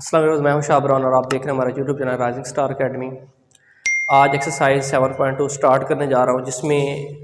अस्सलाम वालेकुम, मैं हूं शाबरान और आप देख रहे हैं हमारा YouTube channel rising star academy. आज एक्सरसाइज 7.2 स्टार्ट करने जा रहा हूं, जिसमें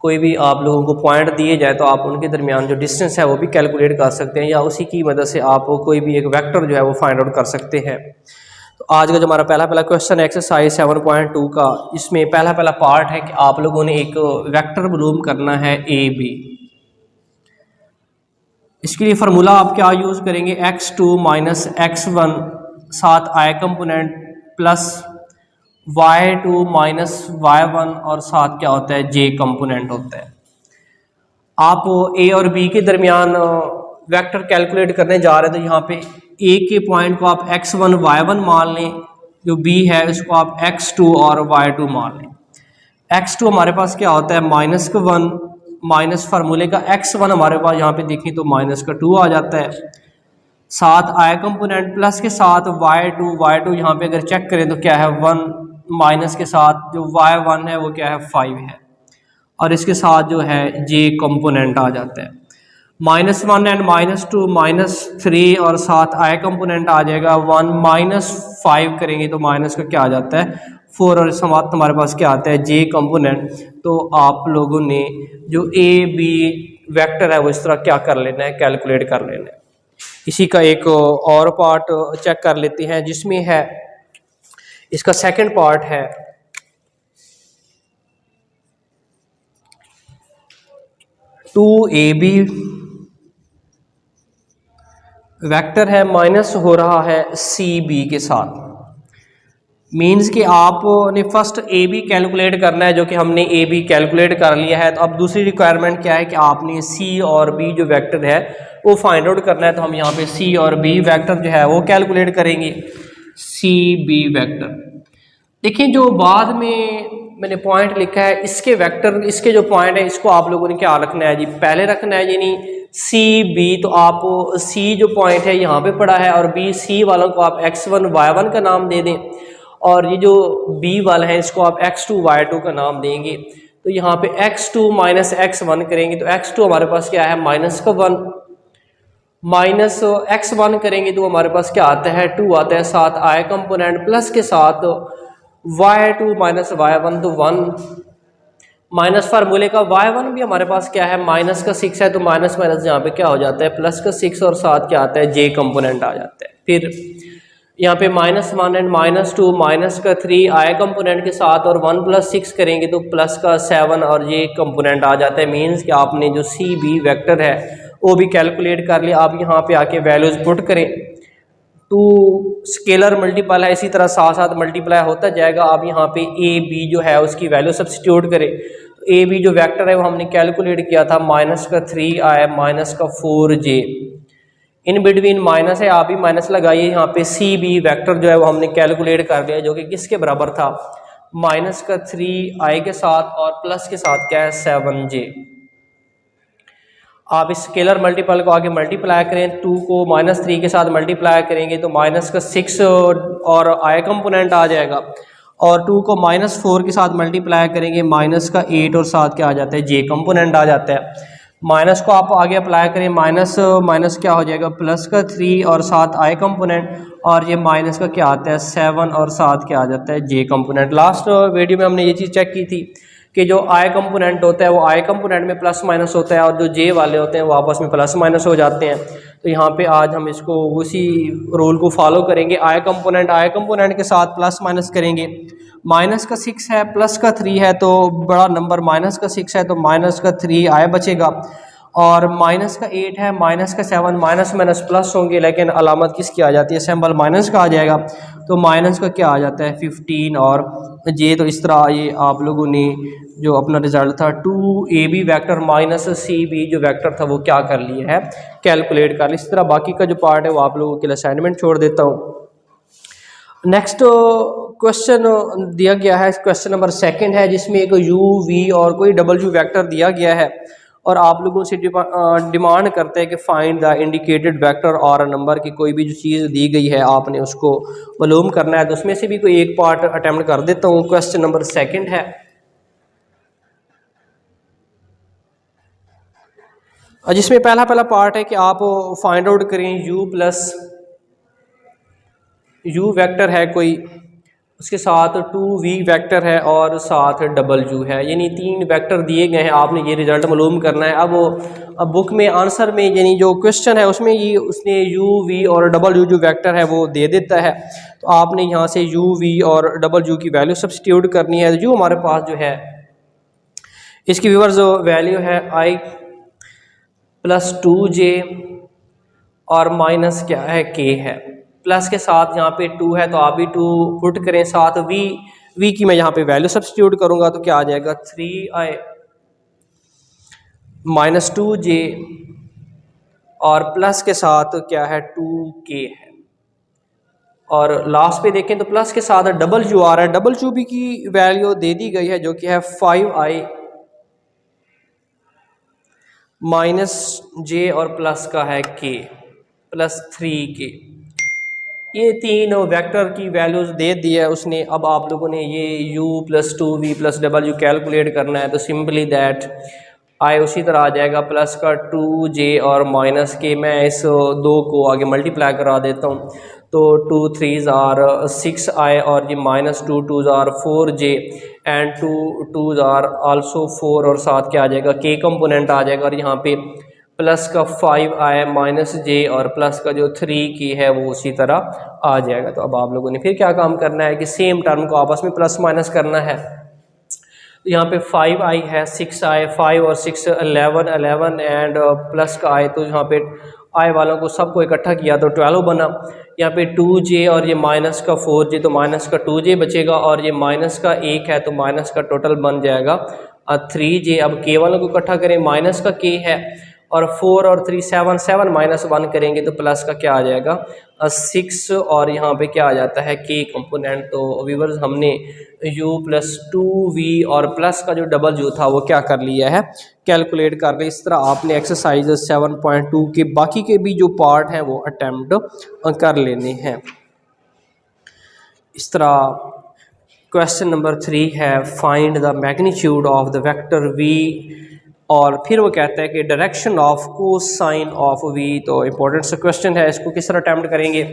कोई भी आप लोगों को पॉइंट दिए जाए तो आप उनके दरमियान जो डिस्टेंस है वो भी कैलकुलेट कर सकते हैं, या उसी की मदद से आप कोई भी एक वेक्टर जो है वो फाइंड आउट कर सकते हैं। तो आज का जो हमारा पहला क्वेश्चन है एक्सरसाइज 7.2 का, इसमें पहला पार्ट है कि आप लोगों ने एक वेक्टर मालूम करना है ए बी। इसके लिए फार्मूला आप क्या यूज़ करेंगे, x2 माइनस x1 साथ आई component plus y2 minus y1 और साथ क्या होता है j कंपोनेंट होता है। आप a और b के दरमियान वेक्टर कैलकुलेट करने जा रहे हैं, तो यहाँ पे a के पॉइंट को आप x1 y1 मान लें, जो b है उसको आप x2 और y2 मान लें। x2 हमारे पास क्या होता है माइनस का 1 माइनस फार्मूले का x1 हमारे पास यहाँ पे देखें तो माइनस का 2 आ जाता है, साथ आई कंपोनेंट प्लस के साथ y2 यहाँ पे अगर चेक करें तो क्या है 1 माइनस के साथ जो y1 है वो क्या है 5 है, और इसके साथ जो है j कंपोनेंट आ जाता है। -1 एंड -2 -3 और साथ आई कंपोनेंट आ जाएगा 1 -5 करेंगे तो माइनस का क्या आ जाता है 4, और समाप्त हमारे पास क्या आता है जे कंपोनेंट। तो आप लोगों ने जो ए बी वेक्टर है वो इस तरह क्या कर लेना है, कैलकुलेट कर लेना है। इसी का एक और पार्ट चेक कर लेते हैं, जिसमें है इसका सेकंड पार्ट है 2ab वेक्टर है माइनस हो रहा है cb के साथ। मीन्स कि आपने फर्स्ट ए बी कैलकुलेट करना है, जो कि हमने ए बी कैलकुलेट कर लिया है। तो अब दूसरी रिक्वायरमेंट क्या है कि आपने सी और बी जो वेक्टर है वो फाइंड आउट करना है। तो हम यहाँ पे सी और बी वेक्टर जो है वो कैलकुलेट करेंगे। सी बी वेक्टर देखिए, जो बाद में मैंने पॉइंट लिखा है इसके वेक्टर, इसके जो पॉइंट है इसको आप लोगों ने क्या रखना है जी, पहले रखना है, यानी सी बी। तो आप सी जो पॉइंट है यहाँ पे पड़ा है, और बी सी वालों को आप x1 y1 का नाम दे दें, और ये जो b वाला है इसको आप x2 y2 का नाम देंगे। तो यहाँ पे x2 माइनस x1 करेंगे तो x2 हमारे पास क्या है माइनस का 1, माइनस x1 करेंगे तो हमारे पास क्या आता है 2 आता है, साथ आई कंपोनेंट प्लस के साथ y2 माइनस y1 तो 1, माइनस फार्मूले का y1 भी हमारे पास क्या है माइनस का 6 है, तो माइनस माइनस यहाँ पे क्या हो जाता है प्लस का 6, और साथ क्या आता है j कंपोनेंट आ जाता है। फिर यहाँ पे -1 एंड -2 माइनस का 3 आई कंपोनेंट के साथ, और 1 + 6 करेंगे तो प्लस का 7 और ये कंपोनेंट आ जाता है। मीन्स कि आपने जो सी बी वेक्टर है वो भी कैलकुलेट कर लिया। आप यहाँ पे आके वैल्यूज पुट करें, 2 स्केलर मल्टीपल है, इसी तरह साथ साथ मल्टीप्लाई होता जाएगा। आप यहाँ पे ए बी जो है उसकी वैल्यू सब्स्टिट्यूट करें। ए बी जो वेक्टर है वो हमने कैलकुलेट किया था माइनस का 3 आया, माइनस का 4j, इन बिटवीन माइनस है, आप भी माइनस लगाइए। यहाँ पे सी बी वेक्टर जो है वो हमने कैलकुलेट कर लिया, जो कि किसके बराबर था माइनस का 3 आई के साथ और प्लस के साथ क्या है 7j। आप इस स्केलर मल्टीपल को आगे मल्टीप्लाई करें, 2 को -3 के साथ मल्टीप्लाई करेंगे तो माइनस का 6 और आई कंपोनेंट आ जाएगा, और 2 को -4 के साथ मल्टीप्लाई करेंगे माइनस का 8, और साथ क्या आ जाता है जे कंपोनेंट आ जाता है। माइनस को आप आगे अप्लाई करें, माइनस माइनस क्या हो जाएगा प्लस का 3 और साथ आई कंपोनेंट, और ये माइनस का क्या आता है 7 और साथ क्या आ जाता है जे कंपोनेंट। लास्ट वीडियो में हमने ये चीज़ चेक की थी कि जो आई कंपोनेंट होता है वो आई कंपोनेंट में प्लस माइनस होता है, और जो जे वाले होते हैं वो आपस में प्लस माइनस हो जाते हैं। तो यहाँ पे आज हम इसको उसी रूल को फॉलो करेंगे। आई कंपोनेंट के साथ प्लस माइनस करेंगे। माइनस का 6 है, प्लस का 3 है, तो बड़ा नंबर माइनस का 6 है तो माइनस का 3 आई बचेगा, और माइनस का 8 है, माइनस का 7, माइनस माइनस प्लस होंगे, लेकिन अलामत किसकी आ जाती है सिंबल माइनस का आ जाएगा, तो माइनस का क्या आ जाता है 15 और जे। तो इस तरह ये आप लोगों ने जो अपना रिजल्ट था 2ab वेक्टर माइनस cb जो वेक्टर था वो क्या कर लिया है कैलकुलेट कर लिया। इस तरह बाकी का जो पार्ट है वो आप लोगों के लिए असाइनमेंट छोड़ देता हूँ। नेक्स्ट क्वेश्चन दिया गया है, क्वेश्चन नंबर 2 है, जिसमें एक u v और कोई w वेक्टर दिया गया है, और आप लोगों से डिमांड करते हैं कि फाइंड द इंडिकेटेड वेक्टर और नंबर की कोई भी जो चीज़ दी गई है आपने उसको मालूम करना है। तो उसमें से भी कोई एक पार्ट अटेम्प्ट कर देता हूँ। क्वेश्चन नंबर 2 है, जिसमें पहला पार्ट है कि आप फाइंड आउट करें u प्लस u वेक्टर है कोई, उसके साथ 2v वेक्टर है और साथ डबल u है, यानी 3 वेक्टर दिए गए हैं। आपने ये रिजल्ट मालूम करना है। अब बुक में आंसर में यानी जो क्वेश्चन है उसमें ये उसने u v और डबल u जो वेक्टर है वो दे देता है, तो आपने यहाँ से u v और डबल u की वैल्यू सब्स्टिट्यूट करनी है। जो हमारे पास जो है इसकी व्यूअर्स वैल्यू है i प्लस 2j और माइनस क्या है k है, प्लस के साथ यहाँ पे 2 है तो आप भी 2 पुट करें, साथ v की मैं यहाँ पे वैल्यू सब्स्टिट्यूट करूँगा तो क्या आ जाएगा 3i माइनस 2j और प्लस के साथ क्या है 2k है, और लास्ट पे देखें तो प्लस के साथ डबल u आ रहा है। डबल u भी की वैल्यू दे दी गई है जो कि है 5i माइनस j और प्लस का है k प्लस 3k। ये 3 वेक्टर की वैल्यूज दे दी है उसने। अब आप लोगों ने ये u plus 2v plus double u calculate करना है, तो सिंपली दैट आई उसी तरह आ जाएगा प्लस का 2j और माइनस के। मैं इस 2 को आगे मल्टीप्लाई करा देता हूँ, तो 2 3s आर 6i और ये minus 2 2s are 4j and 2 2s are also 4 और साथ क्या आ जाएगा k कंपोनेंट आ जाएगा, और यहाँ पे प्लस का 5i माइनस j और प्लस का जो 3k है वो उसी तरह आ जाएगा। तो अब आप लोगों ने फिर क्या काम करना है कि सेम टर्म को आपस में प्लस माइनस करना है। तो यहाँ पे 5i है, 6i, 5 और 6 11 एंड प्लस का i, तो यहाँ पे i वालों को सबको इकट्ठा किया तो 12 बना। यहाँ पे 2j और ये माइनस का 4j, तो माइनस का 2j बचेगा और ये माइनस का 1 है तो माइनस का टोटल बन जाएगा 3j। अब k वालों को इकट्ठा करें, माइनस का k है और 4 और 3 7 7 माइनस 1 करेंगे तो प्लस का क्या आ जाएगा 6 और यहाँ पे क्या आ जाता है k कंपोनेंट। तो व्यूअर्स हमने u प्लस 2v और प्लस का जो डबल u था वो क्या कर लिया है, कैलकुलेट कर लिया। इस तरह आपने एक्सरसाइज 7.2 के बाकी के भी जो पार्ट हैं वो अटेम्प्ट कर लेने हैं। इस तरह क्वेश्चन नंबर 3 है find the magnitude of the vector v, और फिर वो कहता है कि direction of cosine of v। तो इंपॉर्टेंट सा क्वेश्चन है, इसको किस तरह अटेम्प्ट करेंगे।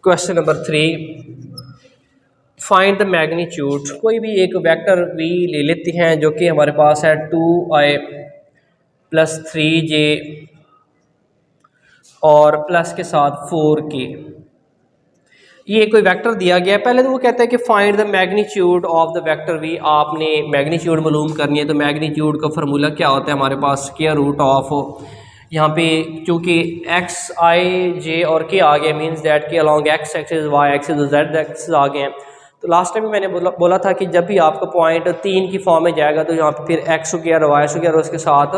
Question number 3 find the magnitude. कोई भी एक वेक्टर v ले लेते हैं जो कि हमारे पास है 2i प्लस 3j और प्लस के साथ 4k। ये कोई वेक्टर दिया गया है। पहले तो वो कहता है कि find the magnitude of the vector v। आपने मैग्नीट्यूड मालूम करनी है, तो मैग्नीट्यूड का फार्मूला क्या होता है हमारे पास, स्क्वायर रूट ऑफ यहाँ पे चूँकि x i j और k आ गया, मीन्स दैट कि along x axis y axis z axis आ गए हैं। तो लास्ट टाइम मैंने बोला था कि जब भी आपका पॉइंट 3 की फॉर्म में जाएगा तो यहाँ पे फिर x स्क्वायर y स्क्वायर और उसके साथ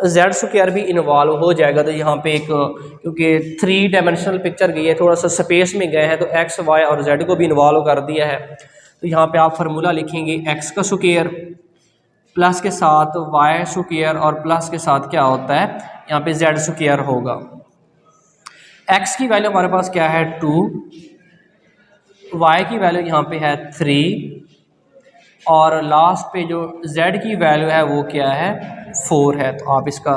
z स्क्वायर भी इन्वॉल्व हो जाएगा। तो यहाँ पे एक क्योंकि 3 डायमेंशनल पिक्चर गई है, थोड़ा सा स्पेस में गए हैं, तो x y और z को भी इन्वॉल्व कर दिया है। तो यहाँ पे आप फार्मूला लिखेंगे x का स्क्वायर प्लस के साथ y स्क्वायर और प्लस के साथ क्या होता है यहाँ पे z स्क्वायर होगा। x की वैल्यू हमारे पास क्या है 2, y की वैल्यू यहाँ पे है 3 और लास्ट पे जो z की वैल्यू है वो क्या है 4 है। तो आप इसका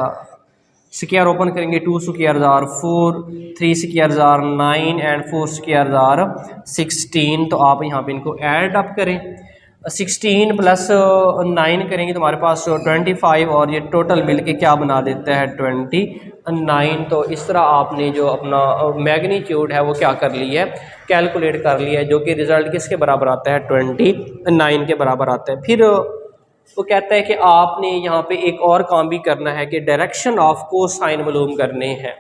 स्क्वायर ओपन करेंगे, 2 square are 4, 3 square are 9 and 4 square are 16। तो आप यहाँ पे इनको ऐड अप करें, 16 प्लस 9 करेंगे तो हमारे पास 25 और ये टोटल मिलके क्या बना देता है 29। तो इस तरह आपने जो अपना मैग्नीट्यूड है वो क्या कर लिया है, कैलकुलेट कर लिया है, जो कि रिज़ल्ट किसके बराबर आता है 29 के बराबर आता है। फिर वो कहता है कि आपने यहाँ पे एक और काम भी करना है कि डायरेक्शन ऑफ कोसाइन मालूम करने हैं।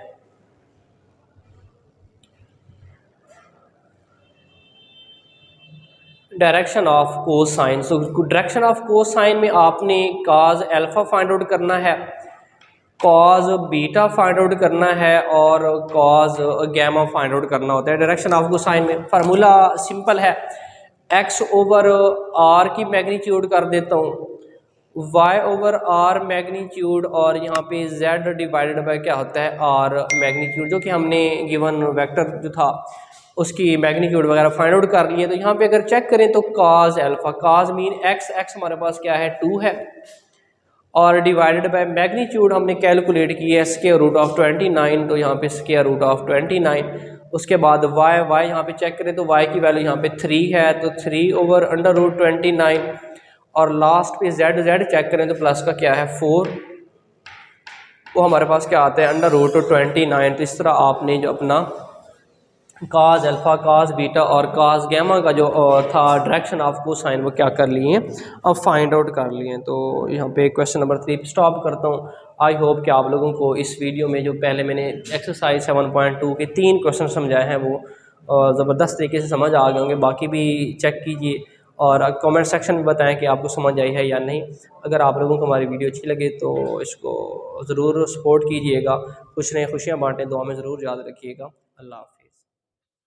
Direction of cosine, so direction of cosine में आपने कॉज अल्फा फाइंड आउट करना है, कॉज बीटा फाइंड आउट करना है और कॉज गैमा फाइंड आउट करना होता है डायरेक्शन ऑफ कोसाइन में। फार्मूला सिंपल है, x ओवर r की मैग्नीट्यूड कर देता हूँ, y ओवर r मैग्नीट्यूड और यहाँ पे z डिवाइडेड बाय क्या होता है r मैग्नीट्यूड, जो कि हमने गिवन वेक्टर जो था उसकी मैग्नीट्यूड वगैरह फाइंड आउट कर लिए। तो यहाँ पे अगर चेक करें तो काज अल्फ़ा, काज मीन एक्स, एक्स हमारे पास क्या है 2 है, और डिवाइडेड बाय मैग्नीट्यूड हमने कैलकुलेट की है स्क्वायर रूट ऑफ 29, तो यहाँ पे स्क्वायर रूट ऑफ 29। उसके बाद वाई, वाई यहाँ पे चेक करें तो वाई की वैल्यू यहाँ पे 3 है, तो 3 ओवर अंडर रूट 29, और लास्ट पे जेड, जेड चेक करें तो प्लस का क्या है 4, वो हमारे पास क्या आता है अंडर रूट 29। तो इस तरह आपने जो अपना काज अल्फ़ा, काज बीटा और काज गैमा का जो था डायरेक्शन ऑफ कोसाइन वो क्या कर लिए हैं, अब फाइंड आउट कर लिए हैं। तो यहाँ पे क्वेश्चन नंबर 3 स्टॉप करता हूँ। आई होप कि आप लोगों को इस वीडियो में जो पहले मैंने एक्सरसाइज 7.2 के 3 क्वेश्चन समझाए हैं वो ज़बरदस्त तरीके से समझ आ गए होंगे। बाकी भी चेक कीजिए और कमेंट सेक्शन में बताएं कि आपको समझ आई है या नहीं। अगर आप लोगों को हमारी वीडियो अच्छी लगे तो इसको ज़रूर सपोर्ट कीजिएगा। खुश रहें, खुशियाँ बांटें, दुआ में ज़रूर याद रखिएगा। अल्लाह हाफ़िज़।